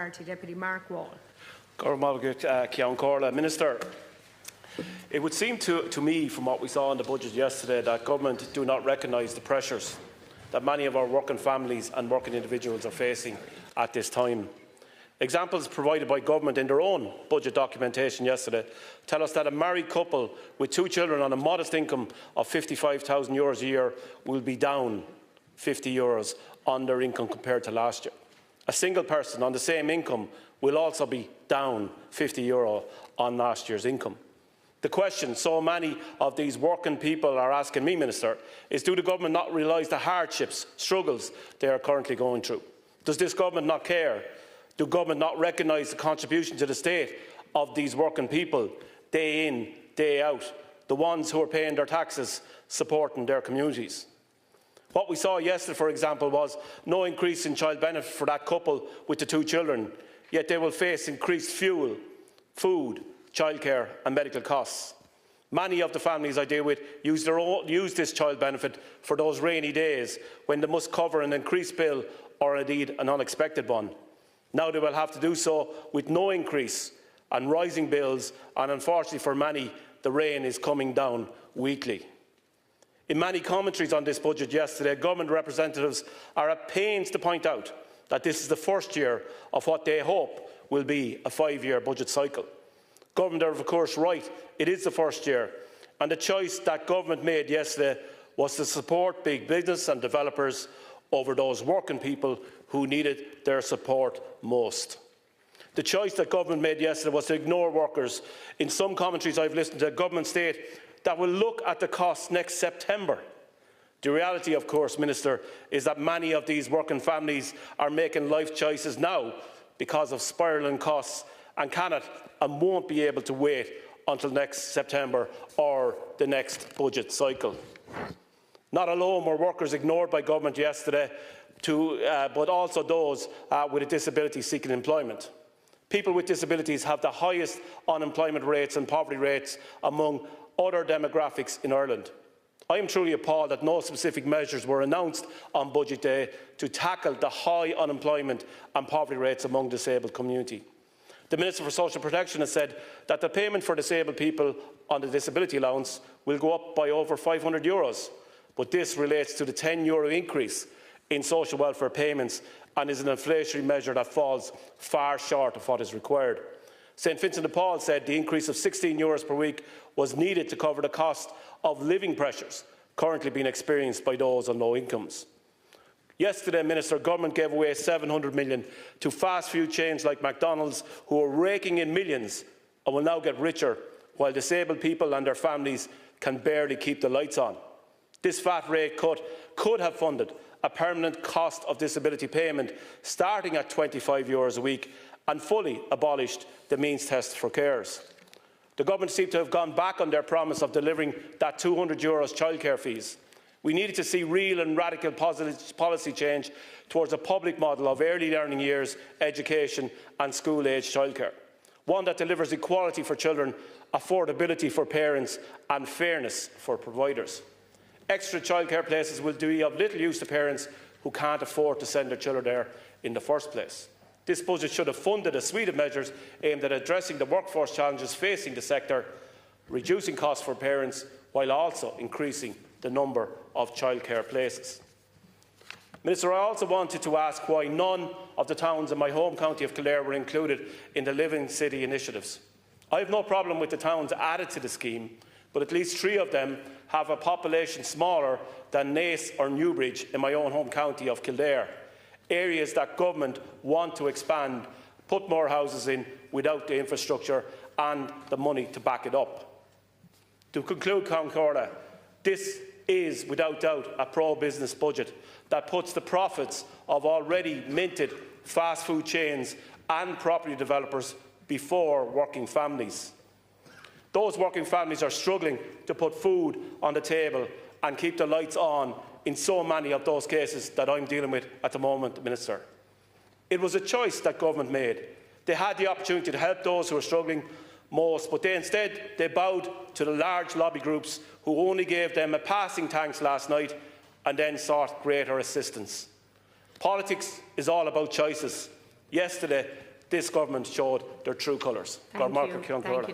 Deputy Mark Wall. Minister, it would seem to me, from what we saw in the budget yesterday, that government do not recognise the pressures that many of our working families and working individuals are facing at this time. Examples provided by government in their own budget documentation yesterday tell us that a married couple with 2 children on a modest income of €55,000 a year will be down €50 on their income compared to last year. A single person on the same income will also be down €50 on last year's income. The question so many of these working people are asking me, Minister, is do the government not realise the hardships, struggles they are currently going through? Does this government not care? Do government not recognise the contribution to the state of these working people, day in, day out, the ones who are paying their taxes, supporting their communities? What we saw yesterday, for example, was no increase in child benefit for that couple with the 2 children, yet they will face increased fuel, food, childcare and medical costs. Many of the families I deal with use this child benefit for those rainy days when they must cover an increased bill or indeed an unexpected one. Now they will have to do so with no increase and rising bills, and unfortunately for many, the rain is coming down weekly. In many commentaries on this budget yesterday, government representatives are at pains to point out that this is the first year of what they hope will be a 5-year budget cycle. Government are of course right, it is the first year, and the choice that government made yesterday was to support big business and developers over those working people who needed their support most. The choice that government made yesterday was to ignore workers. In some commentaries I've listened to, government state that will look at the costs next September. The reality, of course, Minister, is that many of these working families are making life choices now because of spiralling costs and cannot and won't be able to wait until next September or the next budget cycle. Not alone were workers ignored by government yesterday, but also those with a disability seeking employment. People with disabilities have the highest unemployment rates and poverty rates among other demographics in Ireland. I am truly appalled that no specific measures were announced on budget day to tackle the high unemployment and poverty rates among the disabled community. The Minister for Social Protection has said that the payment for disabled people on the disability allowance will go up by over €500, but this relates to the €10 increase in social welfare payments and is an inflationary measure that falls far short of what is required. St Vincent de Paul said the increase of €16 per week was needed to cover the cost of living pressures currently being experienced by those on low incomes. Yesterday, Minister, government gave away $700 million to fast food chains like McDonald's, who are raking in millions and will now get richer, while disabled people and their families can barely keep the lights on. This VAT rate cut could have funded a permanent cost of disability payment starting at €25 a week and fully abolished the means test for carers. The government seemed to have gone back on their promise of delivering that €200 childcare fees. We needed to see real and radical policy change towards a public model of early learning years, education and school-age childcare, one that delivers equality for children, affordability for parents and fairness for providers. Extra childcare places will be of little use to parents who can't afford to send their children there in the first place. This budget should have funded a suite of measures aimed at addressing the workforce challenges facing the sector, reducing costs for parents, while also increasing the number of childcare places. Minister, I also wanted to ask why none of the towns in my home county of Kildare were included in the Living City initiatives. I have no problem with the towns added to the scheme, but at least 3 of them have a population smaller than Naas or Newbridge in my own home county of Kildare, areas that government want to expand, put more houses in without the infrastructure and the money to back it up. To conclude, Concordia, this is without doubt a pro-business budget that puts the profits of already minted fast food chains and property developers before working families. Those working families are struggling to put food on the table and keep the lights on in so many of those cases that I'm dealing with at the moment, Minister. It was a choice that government made. They had the opportunity to help those who are struggling most, but instead they bowed to the large lobby groups who only gave them a passing thanks last night and then sought greater assistance. Politics is all about choices. Yesterday, this government showed their true colours. Thank you. Thank you, Deputy